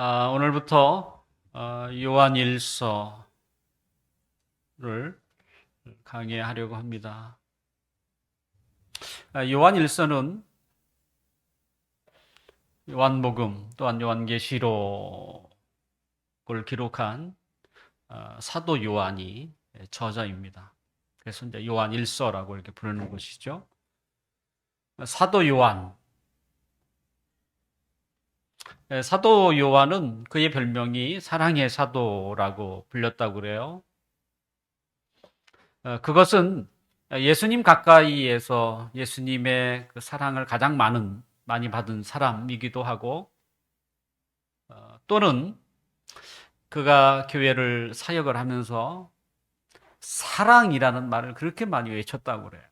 오늘부터 요한일서를 강의하려고 합니다. 요한일서는 요한복음 또한 요한계시록을 기록한 사도 요한이 저자입니다. 그래서 이제 요한일서라고 이렇게 부르는 것이죠. 사도 요한. 사도 요한은 그의 별명이 사랑의 사도라고 불렸다고 그래요. 그것은 예수님 가까이에서 예수님의 그 사랑을 가장 많이 받은 사람이기도 하고, 또는 그가 교회를 사역을 하면서 사랑이라는 말을 그렇게 많이 외쳤다고 그래요.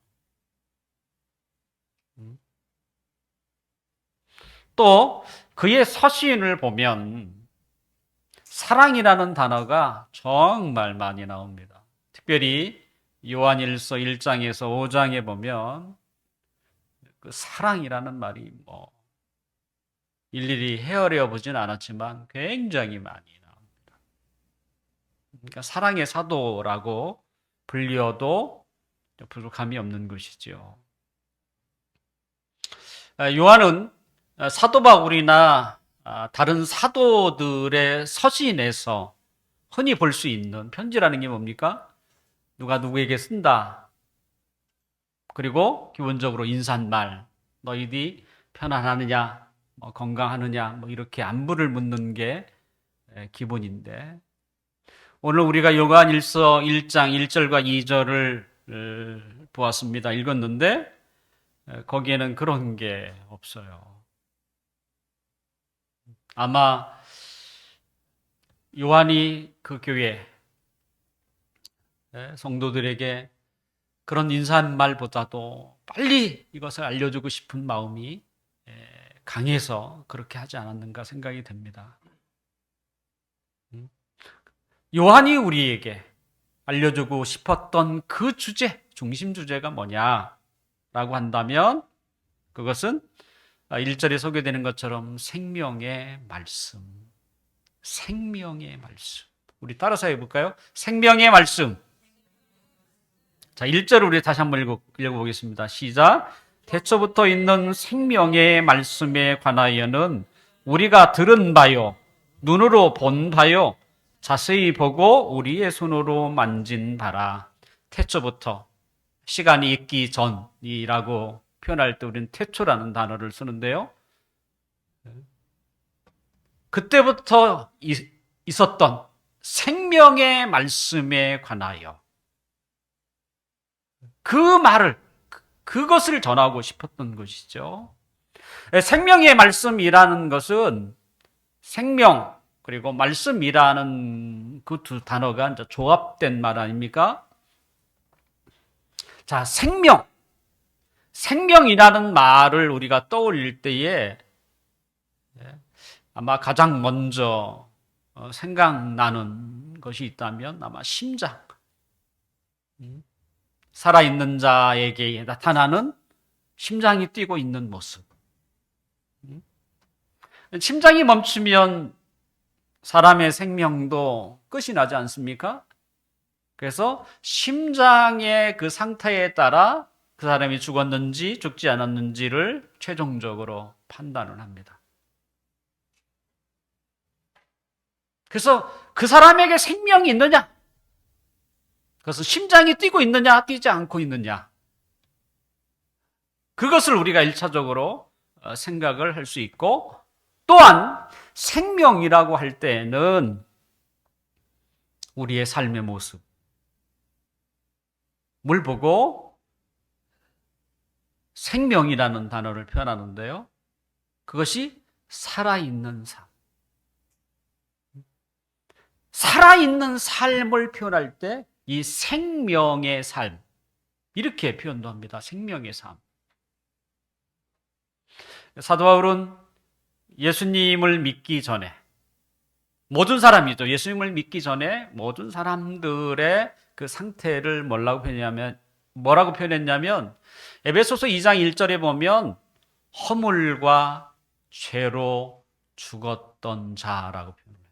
또 그의 서신을 보면 사랑이라는 단어가 정말 많이 나옵니다. 특별히 요한일서 1장에서 5장에 보면 그 사랑이라는 말이 일일이 헤아려 보진 않았지만 굉장히 많이 나옵니다. 그러니까 사랑의 사도라고 불려도 부족함이 없는 것이죠. 요한은 사도 바울이나 다른 사도들의 서신에서 흔히 볼 수 있는 편지라는 게 뭡니까? 누가 누구에게 쓴다. 그리고 기본적으로 인사말, 너희들이 편안하느냐, 건강하느냐, 이렇게 안부를 묻는 게 기본인데, 오늘 우리가 요한일서 1장 1절과 2절을 보았습니다. 읽었는데 거기에는 그런 게 없어요. 아마 요한이 그 교회 성도들에게 그런 인사말보다도 빨리 이것을 알려주고 싶은 마음이 강해서 그렇게 하지 않았는가 생각이 됩니다. 요한이 우리에게 알려주고 싶었던 그 주제, 중심 주제가 뭐냐라고 한다면 그것은 1절에 소개되는 것처럼 생명의 말씀. 생명의 말씀. 우리 따라서 해볼까요? 생명의 말씀. 자, 1절을 우리 다시 한번 읽어보겠습니다. 시작. 태초부터 있는 생명의 말씀에 관하여는 우리가 들은 바요, 눈으로 본 바요, 자세히 보고 우리의 손으로 만진 바라. 태초부터, 시간이 있기 전이라고 표현할 때 우리는 태초라는 단어를 쓰는데요. 그때부터 있었던 생명의 말씀에 관하여 그 말을, 그것을 전하고 싶었던 것이죠. 생명의 말씀이라는 것은 생명, 그리고 말씀이라는 그 두 단어가 이제 조합된 말 아닙니까? 자, 생명이라는 말을 우리가 떠올릴 때에 아마 가장 먼저 생각나는 것이 있다면 아마 심장. 살아있는 자에게 나타나는 심장이 뛰고 있는 모습. 심장이 멈추면 사람의 생명도 끝이 나지 않습니까? 그래서 심장의 그 상태에 따라 그 사람이 죽었는지 죽지 않았는지를 최종적으로 판단을 합니다. 그래서 그 사람에게 생명이 있느냐? 그래서 심장이 뛰고 있느냐, 뛰지 않고 있느냐. 그것을 우리가 1차적으로 생각을 할 수 있고, 또한 생명이라고 할 때는 우리의 삶의 모습, 뭘 보고 생명이라는 단어를 표현하는데요. 그것이 살아있는 삶. 살아있는 삶을 표현할 때 이 생명의 삶, 이렇게 표현도 합니다. 생명의 삶. 사도 바울은 예수님을 믿기 전에, 모든 사람이죠. 예수님을 믿기 전에 모든 사람들의 그 상태를 뭐라고 표현했냐면 에베소서 2장 1절에 보면 허물과 죄로 죽었던 자라고 표현해요.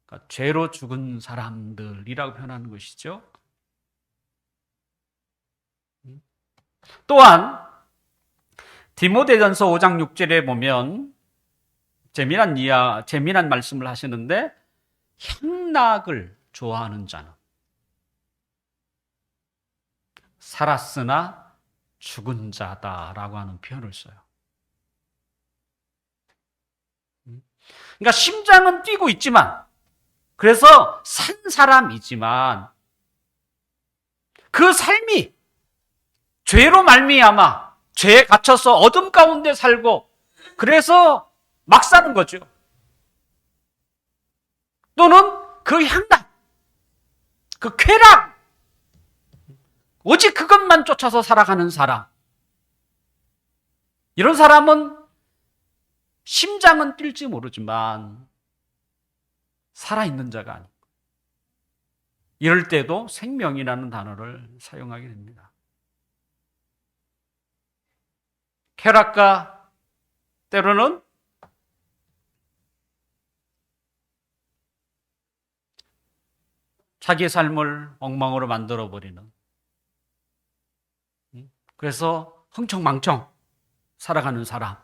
그러니까 죄로 죽은 사람들이라고 표현하는 것이죠. 또한 디모데전서 5장 6절에 보면 재미난 말씀을 하시는데, 향락을 좋아하는 자는 살았으나 죽은 자다라고 하는 표현을 써요. 그러니까 심장은 뛰고 있지만, 그래서 산 사람이지만 그 삶이 죄로 말미암아 죄에 갇혀서 어둠 가운데 살고, 그래서 막 사는 거죠. 또는 그 향락, 그 쾌락, 오직 그것만 쫓아서 살아가는 사람. 이런 사람은 심장은 뛸지 모르지만 살아있는 자가 아니고, 이럴 때도 생명이라는 단어를 사용하게 됩니다. 쾌락과 때로는 자기 삶을 엉망으로 만들어버리는, 그래서 흥청망청 살아가는 사람,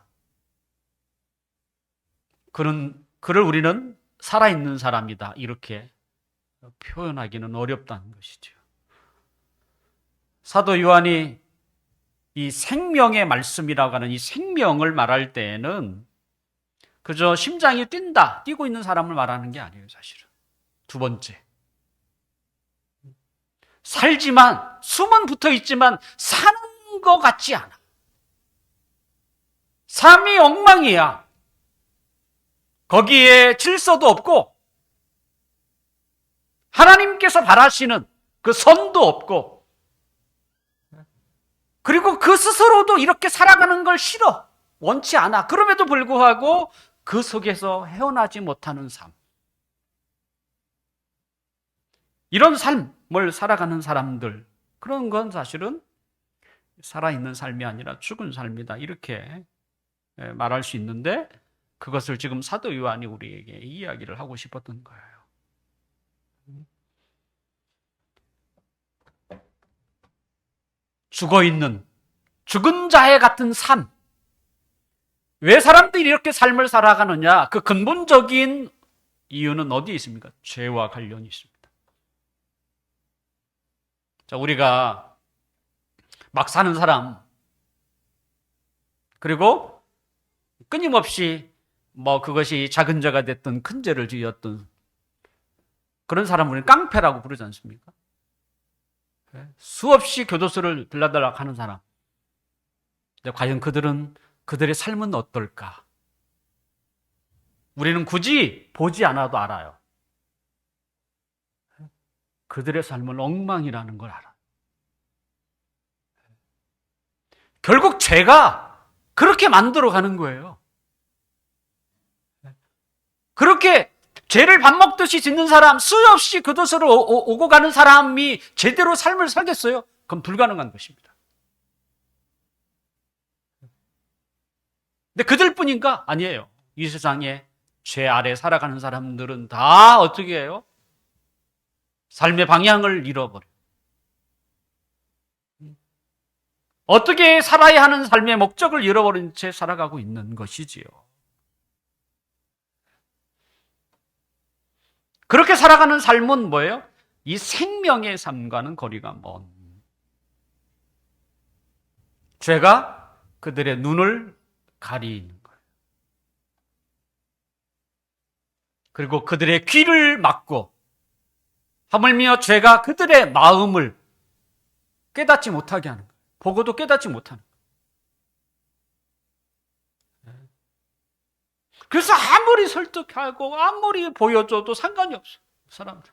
그를 우리는 살아있는 사람이다, 이렇게 표현하기는 어렵다는 것이죠. 사도 요한이 이 생명의 말씀이라고 하는 이 생명을 말할 때에는 그저 심장이 뛰고 있는 사람을 말하는 게 아니에요, 사실은. 두 번째, 살지만, 숨은 붙어 있지만 사는 것 같지 않아. 삶이 엉망이야. 거기에 질서도 없고, 하나님께서 바라시는 그 선도 없고, 그리고 그 스스로도 이렇게 살아가는 걸 싫어, 원치 않아. 그럼에도 불구하고 그 속에서 헤어나지 못하는 삶, 이런 삶을 살아가는 사람들, 그런 건 사실은 살아있는 삶이 아니라 죽은 삶이다, 이렇게 말할 수 있는데, 그것을 지금 사도 요한이 우리에게 이야기를 하고 싶었던 거예요. 죽어있는, 죽은 자의 같은 삶. 왜 사람들이 이렇게 삶을 살아가느냐? 그 근본적인 이유는 어디에 있습니까? 죄와 관련이 있습니다. 자, 우리가 막 사는 사람, 그리고 끊임없이 그것이 작은 죄가 됐든 큰 죄를 지었든 그런 사람을 우리는 깡패라고 부르지 않습니까? 수없이 교도소를 들락달락 하는 사람. 근데 과연 그들의 삶은 어떨까? 우리는 굳이 보지 않아도 알아요. 그들의 삶은 엉망이라는 걸 알아. 결국 죄가 그렇게 만들어 가는 거예요. 그렇게 죄를 밥 먹듯이 짓는 사람, 수없이 교도소를 오고 가는 사람이 제대로 삶을 살겠어요? 그건 불가능한 것입니다. 근데 그들뿐인가? 아니에요. 이 세상에 죄 아래 살아가는 사람들은 다 어떻게 해요? 삶의 방향을 잃어버려요. 어떻게 살아야 하는 삶의 목적을 잃어버린 채 살아가고 있는 것이지요. 그렇게 살아가는 삶은 뭐예요? 이 생명의 삶과는 거리가 먼, 죄가 그들의 눈을 가리는 거예요. 그리고 그들의 귀를 막고, 하물며 죄가 그들의 마음을 깨닫지 못하게 하는 거예요. 보고도 깨닫지 못하는 거예요. 그래서 아무리 설득하고 아무리 보여줘도 상관이 없어요, 사람들.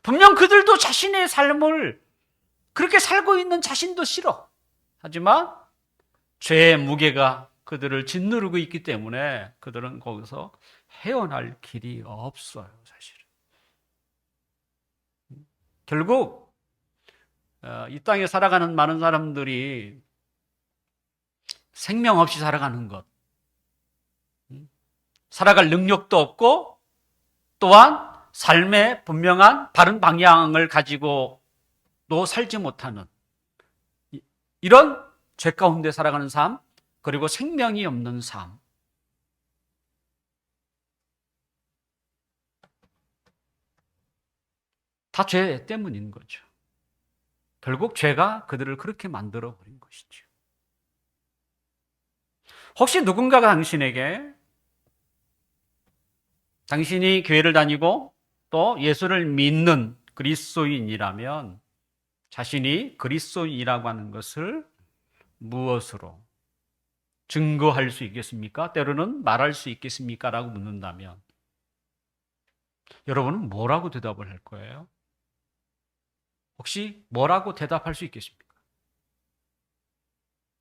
분명 그들도 자신의 삶을 그렇게 살고 있는 자신도 싫어. 하지만 죄의 무게가 그들을 짓누르고 있기 때문에 그들은 거기서 헤어날 길이 없어요, 사실은. 결국 이 땅에 살아가는 많은 사람들이 생명 없이 살아가는 것, 살아갈 능력도 없고 또한 삶의 분명한 바른 방향을 가지고도 살지 못하는 이런 죄 가운데 살아가는 삶, 그리고 생명이 없는 삶. 다 죄 때문인 거죠. 결국 죄가 그들을 그렇게 만들어 버린 것이죠. 혹시 누군가가 당신에게 당신이 교회를 다니고 또 예수를 믿는 그리스도인이라면 자신이 그리스도인이라고 하는 것을 무엇으로 증거할 수 있겠습니까? 때로는 말할 수 있겠습니까? 라고 묻는다면 여러분은 뭐라고 대답을 할 거예요? 혹시 뭐라고 대답할 수 있겠습니까?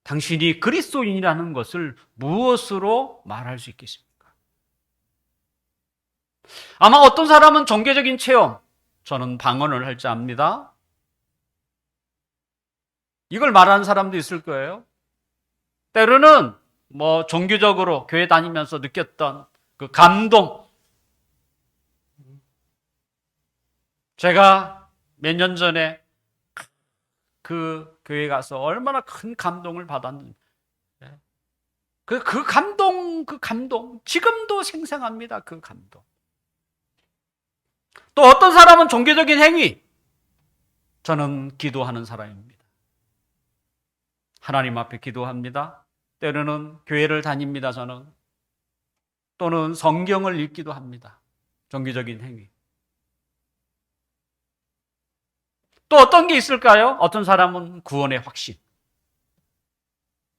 당신이 그리스도인이라는 것을 무엇으로 말할 수 있겠습니까? 아마 어떤 사람은 종교적인 체험, 저는 방언을 할 줄 압니다. 이걸 말하는 사람도 있을 거예요. 때로는 종교적으로 교회 다니면서 느꼈던 그 감동. 제가 몇 년 전에 그 교회 가서 얼마나 큰 감동을 받았는지. 그 감동. 지금도 생생합니다. 그 감동. 또 어떤 사람은 종교적인 행위. 저는 기도하는 사람입니다. 하나님 앞에 기도합니다. 때로는 교회를 다닙니다. 저는. 또는 성경을 읽기도 합니다. 종교적인 행위. 또 어떤 게 있을까요? 어떤 사람은 구원의 확신.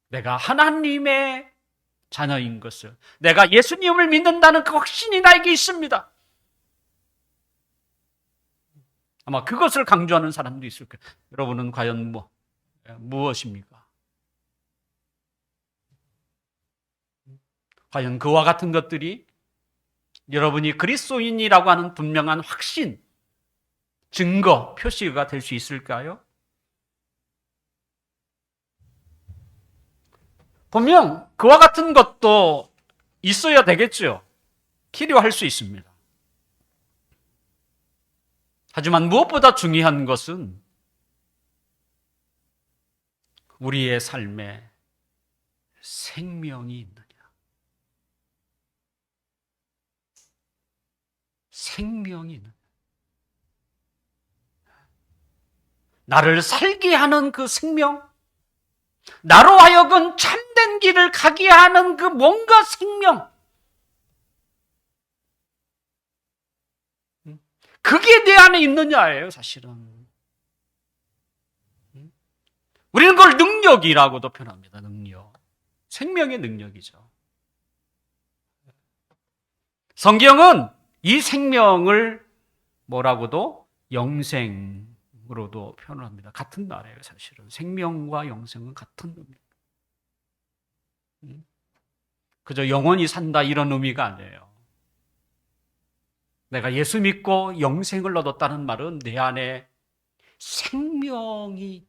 내가 하나님의 자녀인 것을, 내가 예수님을 믿는다는 그 확신이 나에게 있습니다. 아마 그것을 강조하는 사람도 있을 거예요. 여러분은 과연 무엇입니까? 과연 그와 같은 것들이 여러분이 그리스도인이라고 하는 분명한 확신, 증거, 표시가 될 수 있을까요? 분명 그와 같은 것도 있어야 되겠죠. 필요할 수 있습니다. 하지만 무엇보다 중요한 것은 우리의 삶에 생명이 있느냐. 생명이 있느냐. 나를 살게 하는 그 생명, 나로 하여금 참된 길을 가게 하는 그 뭔가 생명, 그게 내 안에 있느냐예요, 사실은. 우리는 그걸 능력이라고도 표현합니다. 능력. 생명의 능력이죠. 성경은 이 생명을 뭐라고도 영생으로도 표현을 합니다. 같은 말이에요, 사실은. 생명과 영생은 같은 의미입니다. 그저 영원히 산다 이런 의미가 아니에요. 내가 예수 믿고 영생을 얻었다는 말은 내 안에 생명이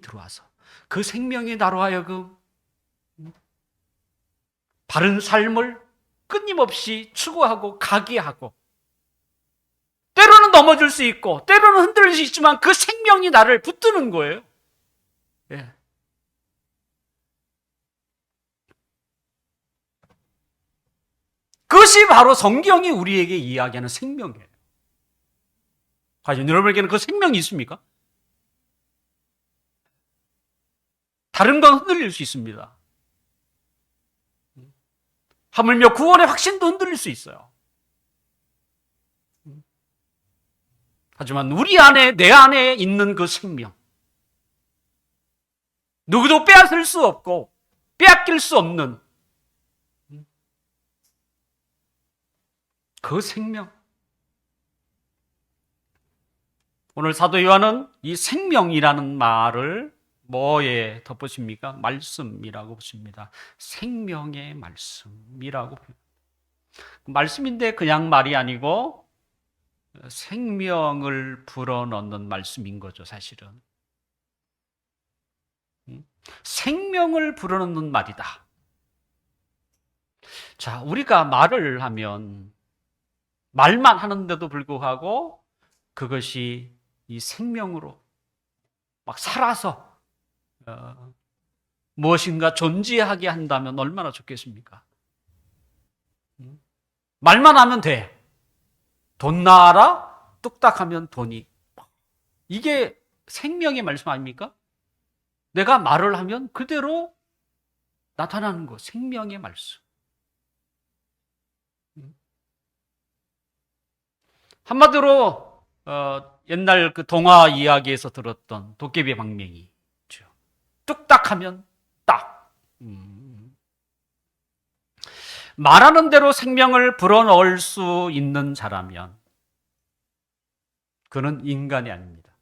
들어와서 그 생명이 나로 하여금 바른 삶을 끊임없이 추구하고 가게 하고, 때로는 넘어질 수 있고 때로는 흔들릴 수 있지만 그 생명이 나를 붙드는 거예요. 예. 그것이 바로 성경이 우리에게 이야기하는 생명이에요. 과연 여러분에게는 그 생명이 있습니까? 다른 건 흔들릴 수 있습니다. 하물며 구원의 확신도 흔들릴 수 있어요. 하지만 우리 안에, 내 안에 있는 그 생명, 누구도 빼앗을 수 없고 빼앗길 수 없는 그 생명. 오늘 사도 요한은 이 생명이라는 말을 뭐에 덧붙입니까? 말씀이라고 붙입니다. 생명의 말씀이라고. 말씀인데 그냥 말이 아니고 생명을 불어넣는 말씀인 거죠, 사실은. 생명을 불어넣는 말이다. 자, 우리가 말을 하면 말만 하는데도 불구하고 그것이 이 생명으로 막 살아서 무엇인가 존재하게 한다면 얼마나 좋겠습니까? 말만 하면 돼. 돈 나와라? 뚝딱 하면 돈이. 이게 생명의 말씀 아닙니까? 내가 말을 하면 그대로 나타나는 거, 생명의 말씀. 한마디로 옛날 그 동화 이야기에서 들었던 도깨비 방맹이 뚝딱 하면 딱. 말하는 대로 생명을 불어넣을 수 있는 자라면 그는 인간이 아닙니다.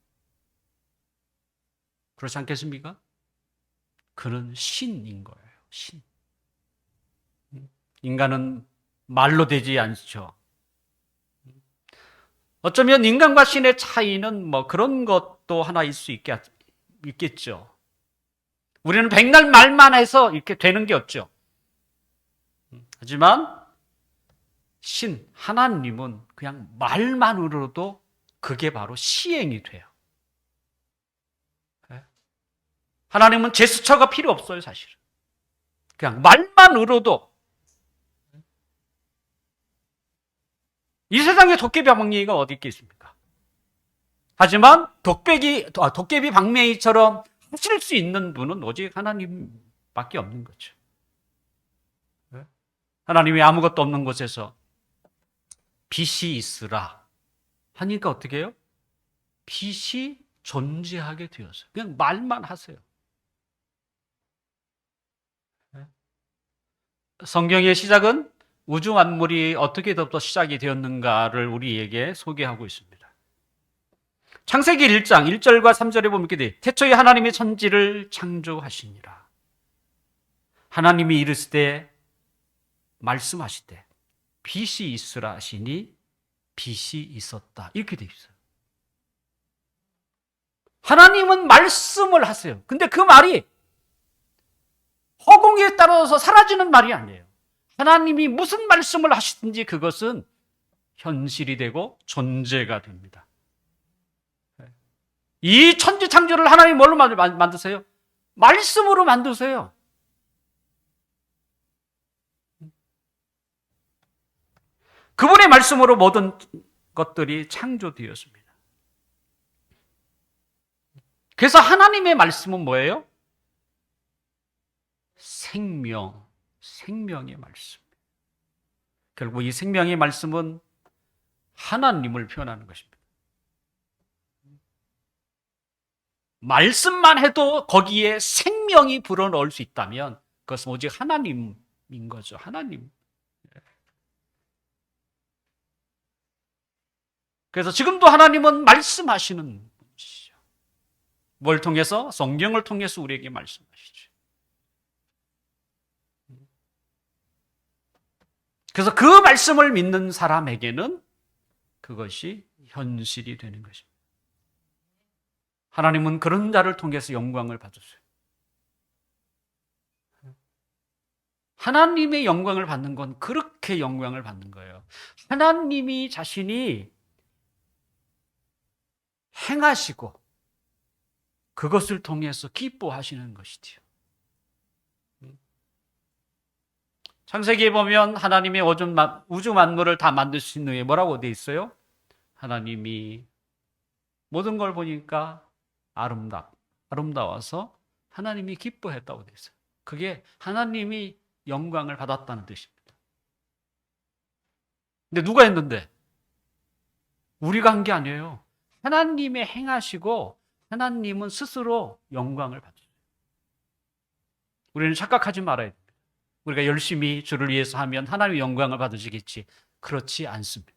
그렇지 않겠습니까? 그는 신인 거예요. 신. 인간은 말로 되지 않죠. 어쩌면 인간과 신의 차이는 뭐 그런 것도 하나일 수 있겠죠. 우리는 백날 말만 해서 이렇게 되는 게 없죠. 하지만 신, 하나님은 그냥 말만으로도 그게 바로 시행이 돼요. 하나님은 제스처가 필요 없어요, 사실은. 그냥 말만으로도. 이 세상에 도깨비 방맹이가 어디 있겠습니까? 하지만 도깨비 방맹이처럼 하실 수 있는 분은 오직 하나님밖에 없는 거죠. 하나님이 아무것도 없는 곳에서 빛이 있으라 하니까 어떻게 해요? 빛이 존재하게 되었어요. 그냥 말만 하세요. 성경의 시작은 우주 만물이 어떻게부터 시작이 되었는가를 우리에게 소개하고 있습니다. 창세기 1장 1절과 3절에 보면 이렇게 돼. 태초에 하나님이 천지를 창조하시니라. 하나님이 이르시되 말씀하시되 빛이 있으라 하시니 빛이 있었다. 이렇게 돼 있어요. 하나님은 말씀을 하세요. 근데 그 말이 허공에 따라서 사라지는 말이 아니에요. 하나님이 무슨 말씀을 하시든지 그것은 현실이 되고 존재가 됩니다. 이 천지 창조를 하나님이 뭘로 만드세요? 말씀으로 만드세요. 그분의 말씀으로 모든 것들이 창조되었습니다. 그래서 하나님의 말씀은 뭐예요? 생명의 말씀. 결국 이 생명의 말씀은 하나님을 표현하는 것입니다. 말씀만 해도 거기에 생명이 불어넣을 수 있다면 그것은 오직 하나님인 거죠. 하나님. 그래서 지금도 하나님은 말씀하시는 분이시죠. 뭘 통해서? 성경을 통해서 우리에게 말씀하시죠. 그래서 그 말씀을 믿는 사람에게는 그것이 현실이 되는 것입니다. 하나님은 그런 자를 통해서 영광을 받으세요. 하나님의 영광을 받는 건 그렇게 영광을 받는 거예요. 하나님이 자신이 행하시고 그것을 통해서 기뻐하시는 것이지요. 창세기에 보면 하나님의 우주 만물을 다 만드신 후에 뭐라고 되어 있어요? 하나님이 모든 걸 보니까 아름다워서 하나님이 기뻐했다고 되어 있어요. 그게 하나님이 영광을 받았다는 뜻입니다. 근데 누가 했는데? 우리가 한 게 아니에요. 하나님의 행하시고 하나님은 스스로 영광을 받으세요. 우리는 착각하지 말아야 됩니다. 우리가 열심히 주를 위해서 하면 하나님의 영광을 받으시겠지. 그렇지 않습니다.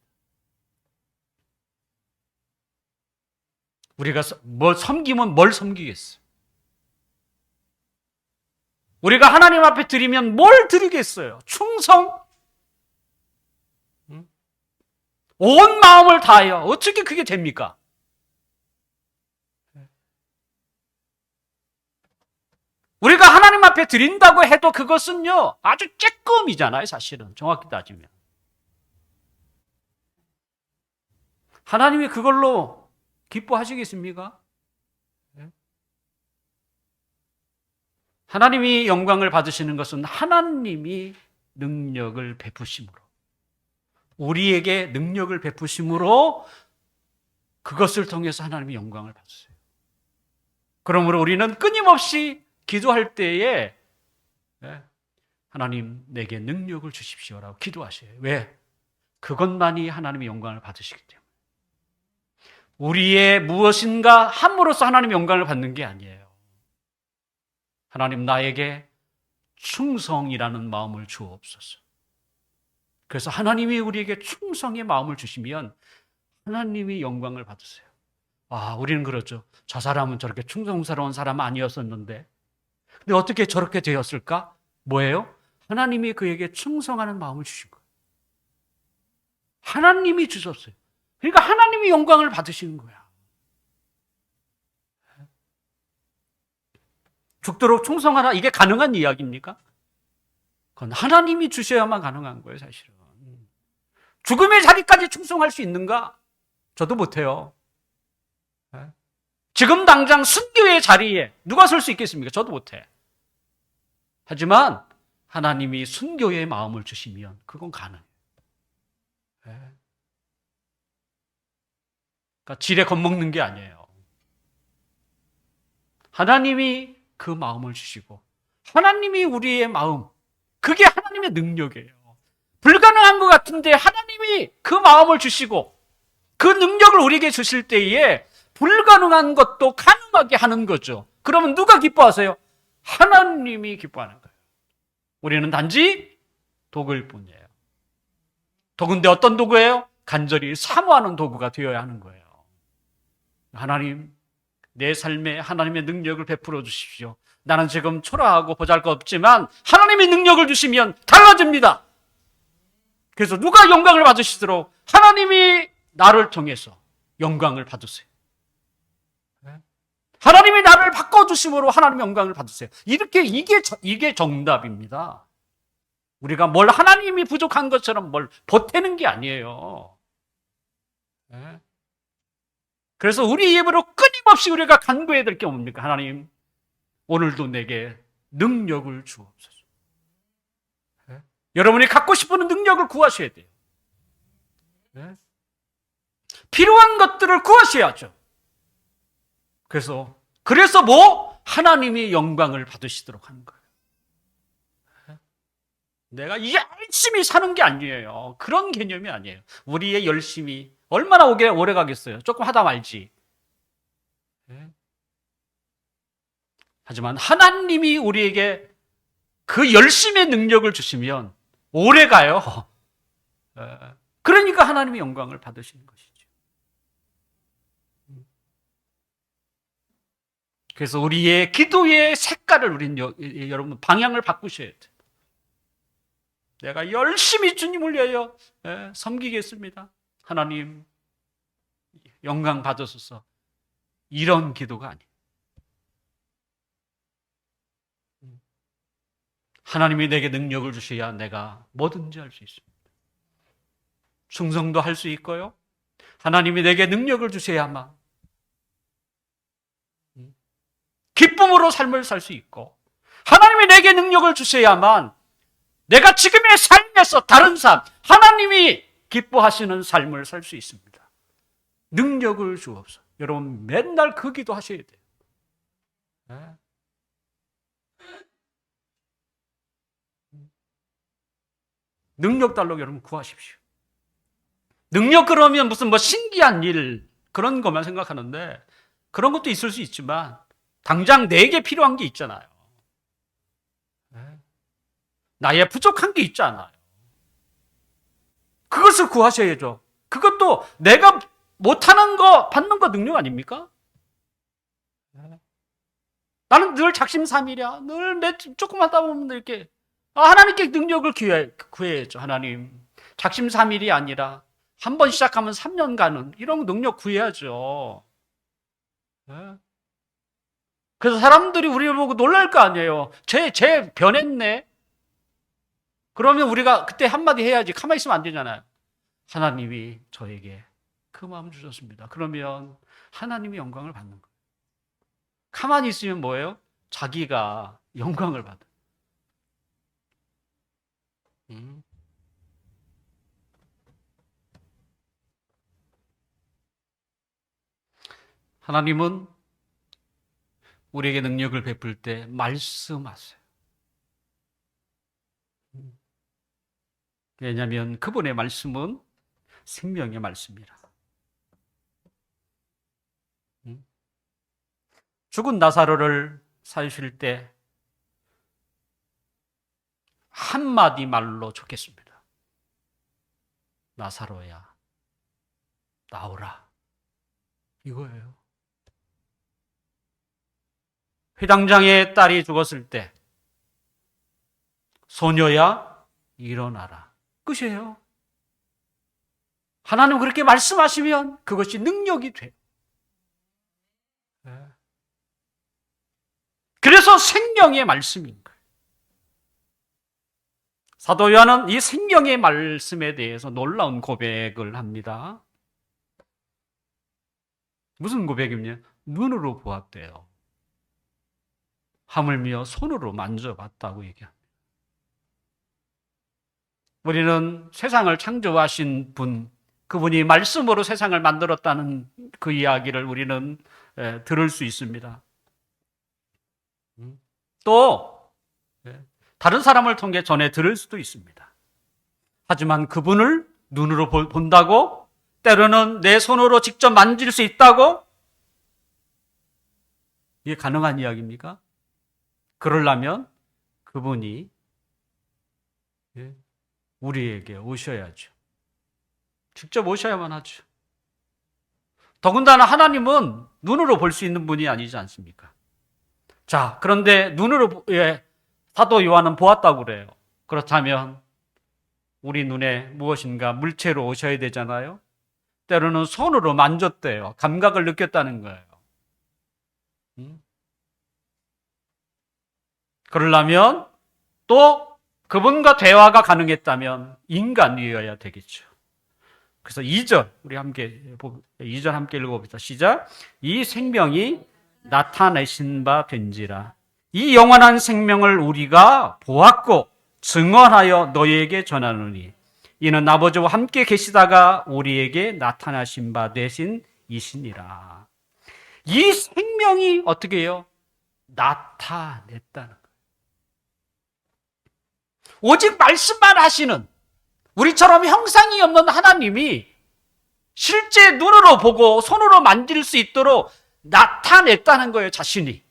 우리가 뭐 섬기면 뭘 섬기겠어요? 우리가 하나님 앞에 드리면 뭘 드리겠어요? 충성? 온 마음을 다하여. 어떻게 그게 됩니까? 우리가 하나님 앞에 드린다고 해도 그것은요, 아주 쬐끔이잖아요, 사실은. 정확히 따지면. 하나님이 그걸로 기뻐하시겠습니까? 하나님이 영광을 받으시는 것은 하나님이 능력을 베푸심으로, 우리에게 능력을 베푸심으로 그것을 통해서 하나님이 영광을 받으세요. 그러므로 우리는 끊임없이 기도할 때에 하나님 내게 능력을 주십시오라고 기도하셔요. 왜? 그것만이 하나님의 영광을 받으시기 때문에. 우리의 무엇인가 함으로써 하나님의 영광을 받는 게 아니에요. 하나님 나에게 충성이라는 마음을 주옵소서. 그래서 하나님이 우리에게 충성의 마음을 주시면 하나님이 영광을 받으세요. 우리는 그렇죠. 저 사람은 저렇게 충성스러운 사람 아니었었는데 근데 어떻게 저렇게 되었을까? 뭐예요? 하나님이 그에게 충성하는 마음을 주신 거예요. 하나님이 주셨어요. 그러니까 하나님이 영광을 받으시는 거야. 죽도록 충성하라, 이게 가능한 이야기입니까? 그건 하나님이 주셔야만 가능한 거예요, 사실은. 죽음의 자리까지 충성할 수 있는가? 저도 못해요. 지금 당장 순교의 자리에 누가 설 수 있겠습니까? 저도 못해. 하지만 하나님이 순교의 마음을 주시면 그건 가능해요. 그러니까 지레 겁먹는 게 아니에요. 하나님이 그 마음을 주시고 하나님이 우리의 마음, 그게 하나님의 능력이에요. 불가능한 것 같은데 하나님이 그 마음을 주시고 그 능력을 우리에게 주실 때에 불가능한 것도 가능하게 하는 거죠. 그러면 누가 기뻐하세요? 하나님이 기뻐하는 거예요. 우리는 단지 도구일 뿐이에요. 도구인데 어떤 도구예요? 간절히 사모하는 도구가 되어야 하는 거예요. 하나님, 내 삶에 하나님의 능력을 베풀어 주십시오. 나는 지금 초라하고 보잘것없지만 하나님이 능력을 주시면 달라집니다. 그래서 누가 영광을 받으시도록 하나님이 나를 통해서 영광을 받으세요. 하나님이 나를 바꿔주심으로 하나님의 영광을 받으세요. 이게 정답입니다. 우리가 뭘 하나님이 부족한 것처럼 뭘 보태는 게 아니에요. 그래서 우리 입으로 끊임없이 우리가 간구해야 될 게 뭡니까? 하나님, 오늘도 내게 능력을 주옵소서. 여러분이 갖고 싶은 능력을 구하셔야 돼요. 필요한 것들을 구하셔야죠. 그래서 하나님이 영광을 받으시도록 하는 거예요. 내가 열심히 사는 게 아니에요. 그런 개념이 아니에요. 우리의 열심이 얼마나 오래 가겠어요? 조금 하다 말지. 하지만 하나님이 우리에게 그 열심의 능력을 주시면 오래 가요. 그러니까 하나님이 영광을 받으시는 것이죠. 그래서 우리의 기도의 색깔을 여러분 방향을 바꾸셔야 돼요. 내가 열심히 주님을 위하여 섬기겠습니다. 하나님 영광 받으소서. 이런 기도가 아니에요. 하나님이 내게 능력을 주셔야 내가 뭐든지 할 수 있습니다. 충성도 할 수 있고요. 하나님이 내게 능력을 주셔야만 기쁨으로 삶을 살 수 있고, 하나님이 내게 능력을 주셔야만 내가 지금의 삶에서 다른 삶, 하나님이 기뻐하시는 삶을 살 수 있습니다. 능력을 주옵소서. 여러분 맨날 그 기도 하셔야 돼요. 능력 달라고 여러분 구하십시오. 능력 그러면 무슨 신기한 일 그런 것만 생각하는데 그런 것도 있을 수 있지만 당장 내게 필요한 게 있잖아요. 나의 부족한 게 있잖아요. 그것을 구하셔야죠. 그것도 내가 못하는 거 받는 거 능력 아닙니까? 나는 늘 작심삼일이야. 늘 조금 하다 보면 이렇게 하나님께 능력을 구해야죠. 하나님, 작심삼일이 아니라 한 번 시작하면 3년간은 이런 능력 구해야죠. 그래서 사람들이 우리를 보고 놀랄 거 아니에요. 쟤 변했네. 그러면 우리가 그때 한마디 해야지. 가만히 있으면 안 되잖아요. 하나님이 저에게 그 마음 주셨습니다. 그러면 하나님이 영광을 받는 거예요. 가만히 있으면 뭐예요? 자기가 영광을 받아. 하나님은 우리에게 능력을 베풀 때 말씀하세요. 왜냐하면 그분의 말씀은 생명의 말씀이라. 죽은 나사로를 살리실 때 한마디 말로 좋겠습니다. 나사로야, 나오라. 이거예요. 회당장의 딸이 죽었을 때 소녀야, 일어나라. 끝이에요. 하나님 그렇게 말씀하시면 그것이 능력이 돼요. 그래서 생명의 말씀인 거예요. 사도 요한은 이 생명의 말씀에 대해서 놀라운 고백을 합니다. 무슨 고백이냐? 눈으로 보았대요. 하물며 손으로 만져봤다고 얘기합니다. 우리는 세상을 창조하신 분, 그분이 말씀으로 세상을 만들었다는 그 이야기를 우리는 들을 수 있습니다. 또 다른 사람을 통해 전해 들을 수도 있습니다. 하지만 그분을 눈으로 본다고, 때로는 내 손으로 직접 만질 수 있다고? 이게 가능한 이야기입니까? 그러려면 그분이 우리에게 오셔야죠. 직접 오셔야만 하죠. 더군다나 하나님은 눈으로 볼 수 있는 분이 아니지 않습니까? 자, 그런데 눈으로 사도 요한은 보았다고 그래요. 그렇다면 우리 눈에 무엇인가 물체로 오셔야 되잖아요. 때로는 손으로 만졌대요. 감각을 느꼈다는 거예요. 그러려면 또 그분과 대화가 가능했다면 인간이어야 되겠죠. 그래서 2절 우리 함께 2절 함께 읽어봅시다. 시작. 이 생명이 나타내신 바 된지라. 이 영원한 생명을 우리가 보았고 증언하여 너희에게 전하노니 이는 아버지와 함께 계시다가 우리에게 나타나신 바 되신 이시니라. 이 생명이 어떻게 해요? 나타냈다는 거예요. 오직 말씀만 하시는 우리처럼 형상이 없는 하나님이 실제 눈으로 보고 손으로 만질 수 있도록 나타냈다는 거예요, 자신이.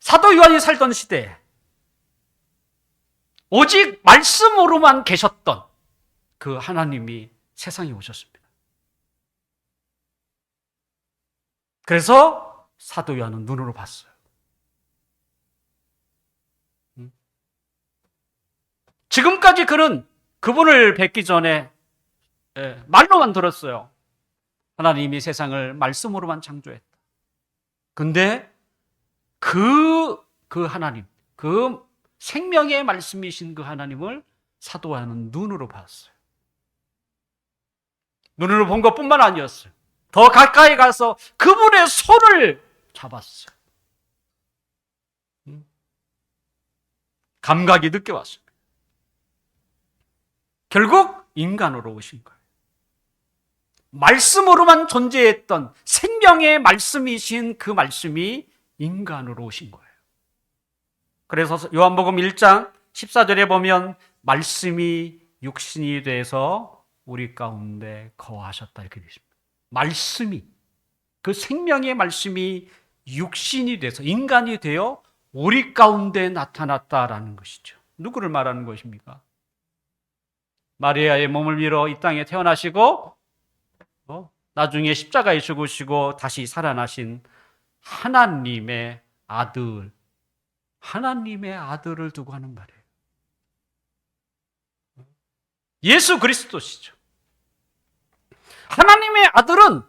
사도 요한이 살던 시대에 오직 말씀으로만 계셨던 그 하나님이 세상에 오셨습니다. 그래서 사도 요한은 눈으로 봤어요. 지금까지 그는 그분을 뵙기 전에 말로만 들었어요. 하나님이 세상을 말씀으로만 창조했다. 근데 그 하나님, 그 생명의 말씀이신 그 하나님을 사도 요한은 눈으로 봤어요. 눈으로 본 것뿐만 아니었어요. 더 가까이 가서 그분의 손을 잡았어요. 감각이 느껴왔습니다. 결국 인간으로 오신 거예요. 말씀으로만 존재했던 생명의 말씀이신 그 말씀이 인간으로 오신 거예요. 그래서 요한복음 1장 14절에 보면 말씀이 육신이 돼서 우리 가운데 거하셨다 이렇게 되어 있습니다. 말씀이, 그 생명의 말씀이 육신이 돼서 인간이 되어 우리 가운데 나타났다라는 것이죠. 누구를 말하는 것입니까? 마리아의 몸을 밀어 이 땅에 태어나시고 나중에 십자가에 죽으시고 다시 살아나신 하나님의 아들, 하나님의 아들을 두고 하는 말이에요. 예수 그리스도시죠. 하나님의 아들은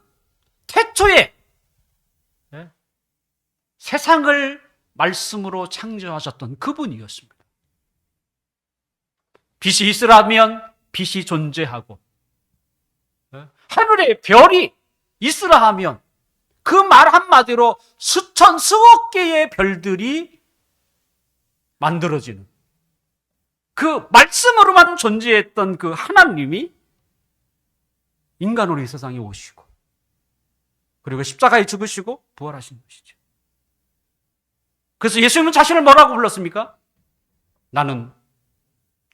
태초에 세상을 말씀으로 창조하셨던 그분이었습니다. 빛이 있으라면 빛이 존재하고, 하늘에 별이 있으라 하면 그 말 한마디로 수천 수억 개의 별들이 만들어지는, 그 말씀으로만 존재했던 그 하나님이 인간으로 이 세상에 오시고, 그리고 십자가에 죽으시고 부활하신 것이죠. 그래서 예수님은 자신을 뭐라고 불렀습니까? 나는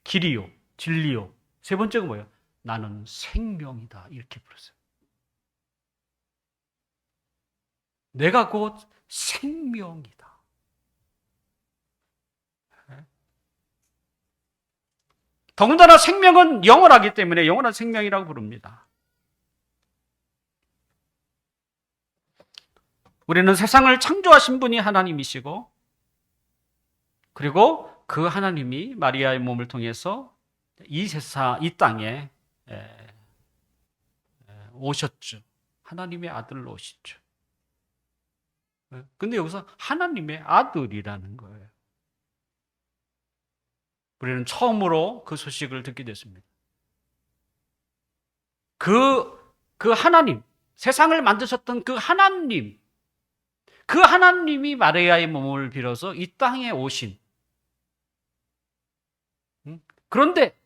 길이요, 진리요. 세 번째가 뭐예요? 나는 생명이다. 이렇게 불렀어요. 내가 곧 생명이다. 더군다나 생명은 영원하기 때문에 영원한 생명이라고 부릅니다. 우리는 세상을 창조하신 분이 하나님이시고, 그리고 그 하나님이 마리아의 몸을 통해서 이 땅에 오셨죠. 하나님의 아들로 오시죠. 근데 여기서 하나님의 아들이라는 거예요. 우리는 처음으로 그 소식을 듣게 됐습니다. 그 하나님, 세상을 만드셨던 그 하나님이 마리아의 몸을 빌어서 이 땅에 오신. 그런데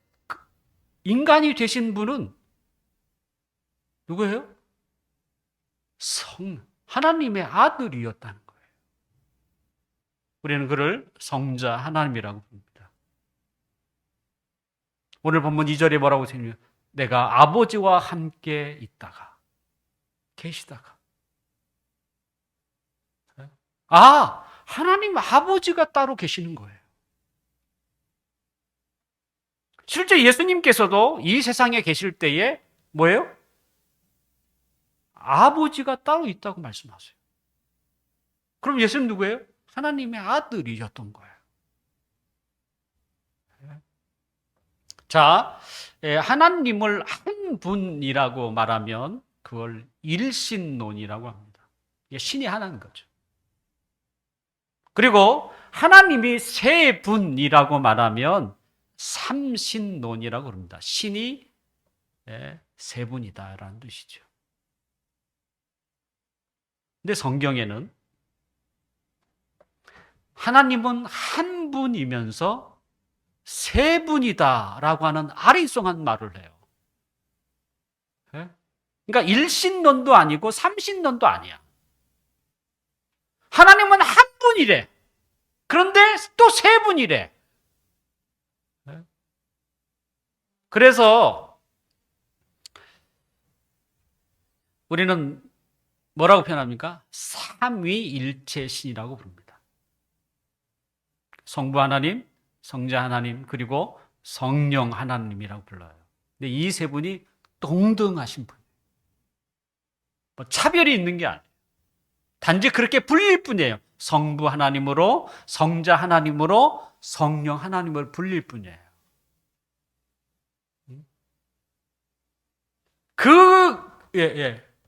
인간이 되신 분은 누구예요? 하나님의 아들이었다는 거예요. 우리는 그를 성자 하나님이라고 부릅니다. 오늘 본문 2절에 뭐라고 쓰냐면, 내가 아버지와 함께 있다가, 계시다가. 하나님 아버지가 따로 계시는 거예요. 실제 예수님께서도 이 세상에 계실 때에 뭐예요? 아버지가 따로 있다고 말씀하세요. 그럼 예수님 누구예요? 하나님의 아들이셨던 거예요. 자, 하나님을 한 분이라고 말하면 그걸 일신론이라고 합니다. 이게 신이 하나인 거죠. 그리고 하나님이 세 분이라고 말하면 삼신론이라고 합니다. 신이 세 분이다라는 뜻이죠. 근데 성경에는 하나님은 한 분이면서 세 분이다라고 하는 아리송한 말을 해요. 그러니까 일신론도 아니고 삼신론도 아니야. 하나님은 한 분이래. 그런데 또 세 분이래. 그래서 우리는 뭐라고 표현합니까? 삼위일체신이라고 부릅니다. 성부 하나님, 성자 하나님, 그리고 성령 하나님이라고 불러요. 근데 이 세 분이 동등하신 분. 뭐 차별이 있는 게 아니에요. 단지 그렇게 불릴 뿐이에요. 성부 하나님으로, 성자 하나님으로, 성령 하나님을 불릴 뿐이에요.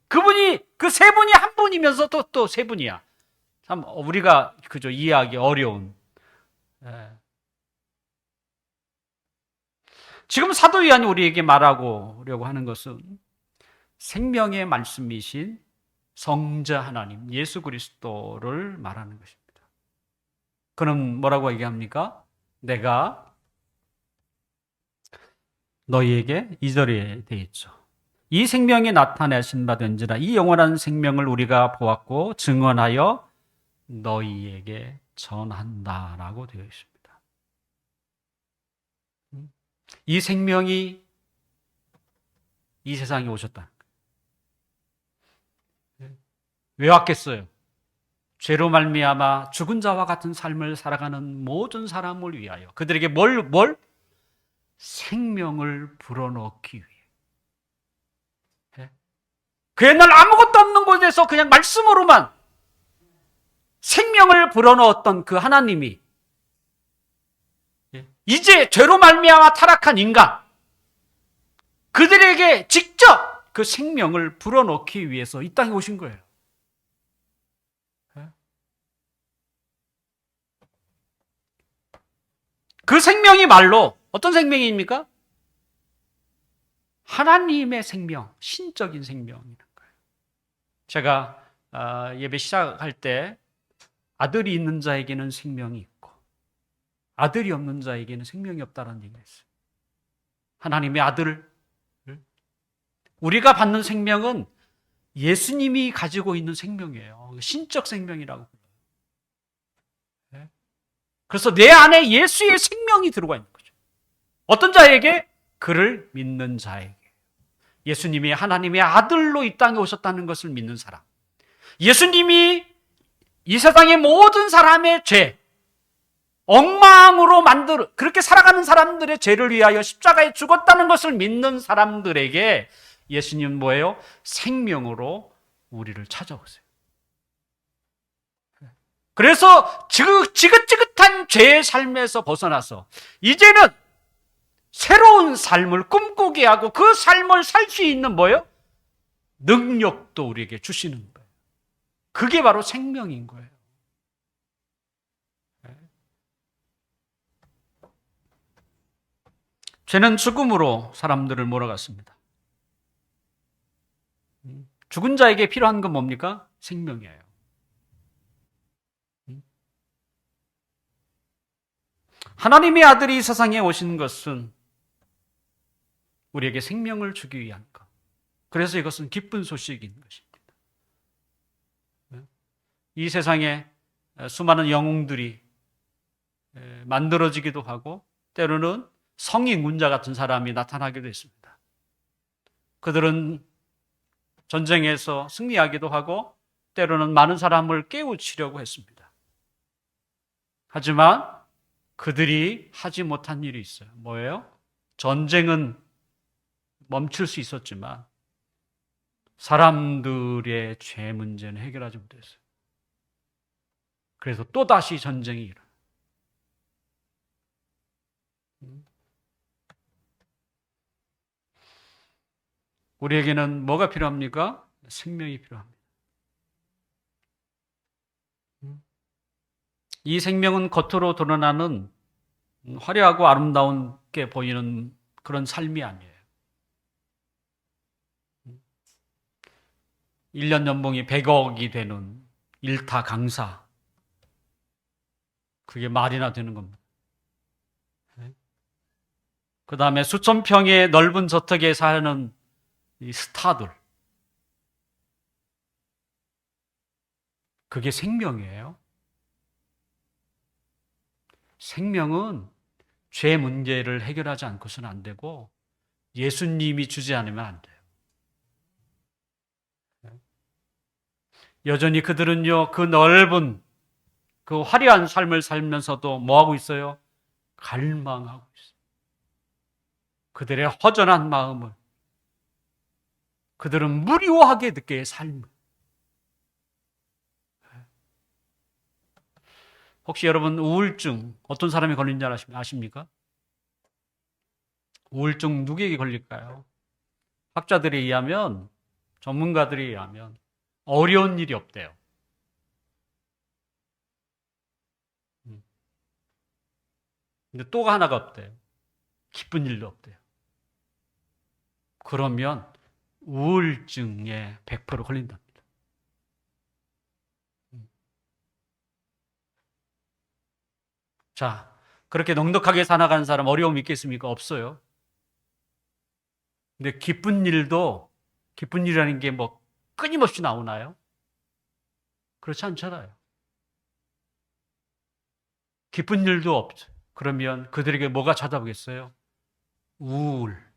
그분이, 그 세 분이 한 분이면서 또 세 분이야. 참, 우리가, 이해하기 어려운. 지금 사도 요한이 우리에게 말하려고 하는 것은 생명의 말씀이신 성자 하나님, 예수 그리스도를 말하는 것입니다. 그는 뭐라고 얘기합니까? 내가 너희에게 2절에 되어 있죠. 이 생명이 나타내신 바 된지라 이 영원한 생명을 우리가 보았고 증언하여 너희에게 전한다라고 되어 있습니다. 이 생명이 이 세상에 오셨다. 왜 왔겠어요? 죄로 말미암아 죽은 자와 같은 삶을 살아가는 모든 사람을 위하여 그들에게 뭘? 생명을 불어넣기 위해. 그 옛날 아무것도 없는 곳에서 그냥 말씀으로만 생명을 불어넣었던 그 하나님이 이제 죄로 말미암아 타락한 인간, 그들에게 직접 그 생명을 불어넣기 위해서 이 땅에 오신 거예요. 그 생명이 말로 어떤 생명입니까? 하나님의 생명, 신적인 생명이라는 거예요. 제가 예배 시작할 때 아들이 있는 자에게는 생명이 있고 아들이 없는 자에게는 생명이 없다는 얘기를 했어요. 하나님의 아들, 우리가 받는 생명은 예수님이 가지고 있는 생명이에요. 신적 생명이라고 불러요. 그래서 내 안에 예수의 생명이 들어가 있는 거죠. 어떤 자에게? 그를 믿는 자에게. 예수님이 하나님의 아들로 이 땅에 오셨다는 것을 믿는 사람. 예수님이 이 세상의 모든 사람의 죄, 엉망으로 그렇게 살아가는 사람들의 죄를 위하여 십자가에 죽었다는 것을 믿는 사람들에게 예수님은 뭐예요? 생명으로 우리를 찾아오세요. 그래서 지긋지긋한 죄의 삶에서 벗어나서 이제는 새로운 삶을 꿈꾸게 하고 그 삶을 살 수 있는 뭐예요? 능력도 우리에게 주시는 거예요. 그게 바로 생명인 거예요. 죄는 죽음으로 사람들을 몰아갔습니다. 죽은 자에게 필요한 건 뭡니까? 생명이에요. 하나님의 아들이 이 세상에 오신 것은 우리에게 생명을 주기 위한 것. 그래서 이것은 기쁜 소식인 것입니다. 이 세상에 수많은 영웅들이 만들어지기도 하고 때로는 성인군자 같은 사람이 나타나기도 했습니다. 그들은 전쟁에서 승리하기도 하고 때로는 많은 사람을 깨우치려고 했습니다. 하지만 그들이 하지 못한 일이 있어요. 뭐예요? 전쟁은 멈출 수 있었지만 사람들의 죄 문제는 해결하지 못했어요. 그래서 또다시 전쟁이 일어나요. 우리에게는 뭐가 필요합니까? 생명이 필요합니다. 이 생명은 겉으로 드러나는 화려하고 아름다운게 보이는 그런 삶이 아니에요. 1년 연봉이 100억이 되는 일타 강사. 그게 말이나 되는 겁니다. 그 다음에 수천 평의 넓은 저택에 사는 이 스타들. 그게 생명이에요. 생명은 죄 문제를 해결하지 않고서는 안 되고 예수님이 주지 않으면 안 돼요. 여전히 그들은요, 그 넓은, 그 화려한 삶을 살면서도 뭐하고 있어요? 갈망하고 있어요. 그들의 허전한 마음을, 그들은 무료하게 느껴요, 삶을. 혹시 여러분 우울증 어떤 사람이 걸린지 아십니까? 우울증 누구에게 걸릴까요? 학자들에 의하면, 전문가들에 의하면 어려운 일이 없대요. 근데 또 하나가 없대요. 기쁜 일도 없대요. 그러면 우울증에 100% 걸린답니다. 자, 그렇게 넉넉하게 살아가는 사람 어려움 있겠습니까? 없어요. 근데 기쁜 일이라는 게 뭐 끊임없이 나오나요? 그렇지 않잖아요. 기쁜 일도 없죠. 그러면 그들에게 뭐가 찾아오겠어요? 우울.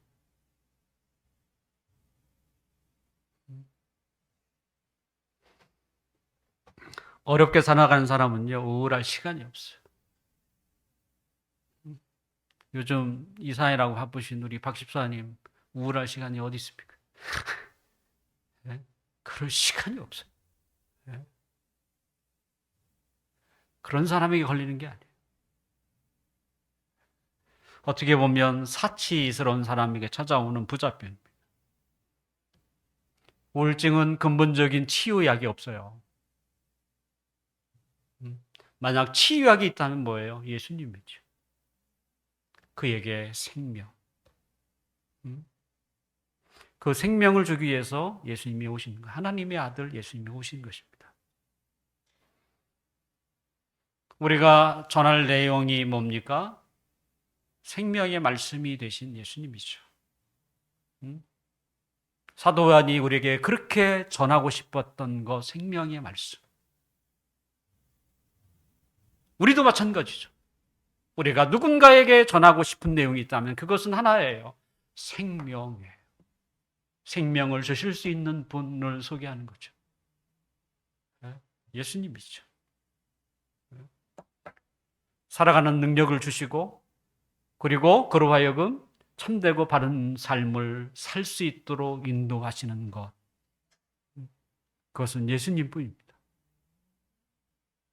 어렵게 살아가는 사람은요, 우울할 시간이 없어요. 요즘 이사회라고 바쁘신 우리 박 집사님, 우울할 시간이 어디 있습니까? 네? 그럴 시간이 없어요. 네? 그런 사람에게 걸리는 게 아니에요. 어떻게 보면 사치스러운 사람에게 찾아오는 부자병입니다. 우울증은 근본적인 치유약이 없어요. 만약 치유약이 있다면 뭐예요? 예수님이죠. 그에게 생명. 그 생명을 주기 위해서 예수님이 오신 거, 하나님의 아들 예수님이 오신 것입니다. 우리가 전할 내용이 뭡니까? 생명의 말씀이 되신 예수님이죠. 사도 요한이 우리에게 그렇게 전하고 싶었던 거, 생명의 말씀. 우리도 마찬가지죠. 우리가 누군가에게 전하고 싶은 내용이 있다면 그것은 하나예요. 생명이에요. 생명을 주실 수 있는 분을 소개하는 거죠. 예수님이죠. 살아가는 능력을 주시고, 그리고 그로 하여금 참되고 바른 삶을 살 수 있도록 인도하시는 것. 그것은 예수님뿐입니다.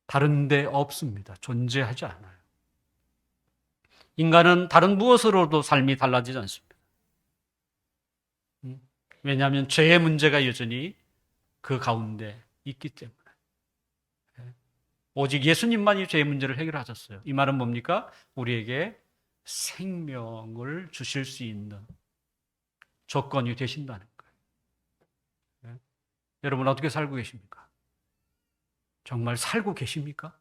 다른 데 없습니다. 존재하지 않아요. 인간은 다른 무엇으로도 삶이 달라지지 않습니다. 왜냐하면 죄의 문제가 여전히 그 가운데 있기 때문에. 오직 예수님만이 죄의 문제를 해결하셨어요. 이 말은 뭡니까? 우리에게 생명을 주실 수 있는 조건이 되신다는 거예요. 여러분 어떻게 살고 계십니까? 정말 살고 계십니까?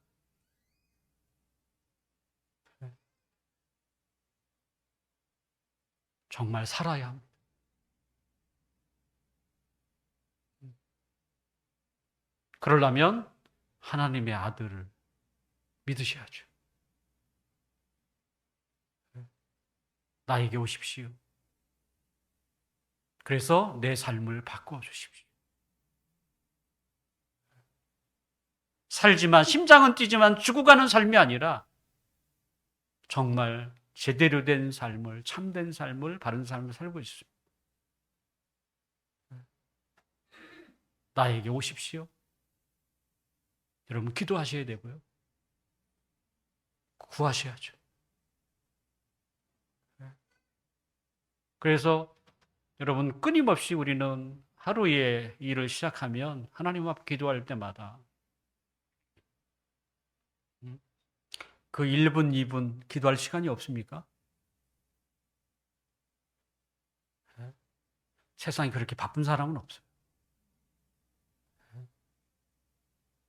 정말 살아야 합니다. 그러려면 하나님의 아들을 믿으셔야죠. 나에게 오십시오. 그래서 내 삶을 바꾸어 주십시오. 살지만, 심장은 뛰지만 죽어가는 삶이 아니라 정말 제대로 된 삶을, 참된 삶을, 바른 삶을 살고 있습니다. 나에게 오십시오. 여러분 기도하셔야 되고요. 구하셔야죠. 그래서 여러분 끊임없이 우리는 하루의 일을 시작하면 하나님 앞 기도할 때마다 그 1분, 2분 기도할 시간이 없습니까? 세상에 그렇게 바쁜 사람은 없어요.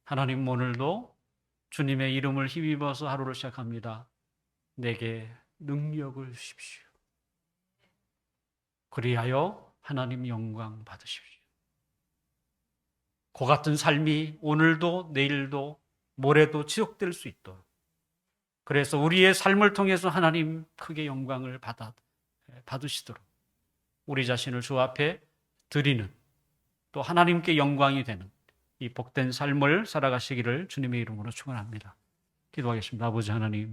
하나님 오늘도 주님의 이름을 힘입어서 하루를 시작합니다. 내게 능력을 주십시오. 그리하여 하나님 영광 받으십시오. 그 같은 삶이 오늘도 내일도 모레도 지속될 수 있도록, 그래서 우리의 삶을 통해서 하나님 크게 영광을 받으시도록 우리 자신을 주 앞에 드리는, 또 하나님께 영광이 되는 이 복된 삶을 살아가시기를 주님의 이름으로 축원합니다. 기도하겠습니다. 아버지 하나님,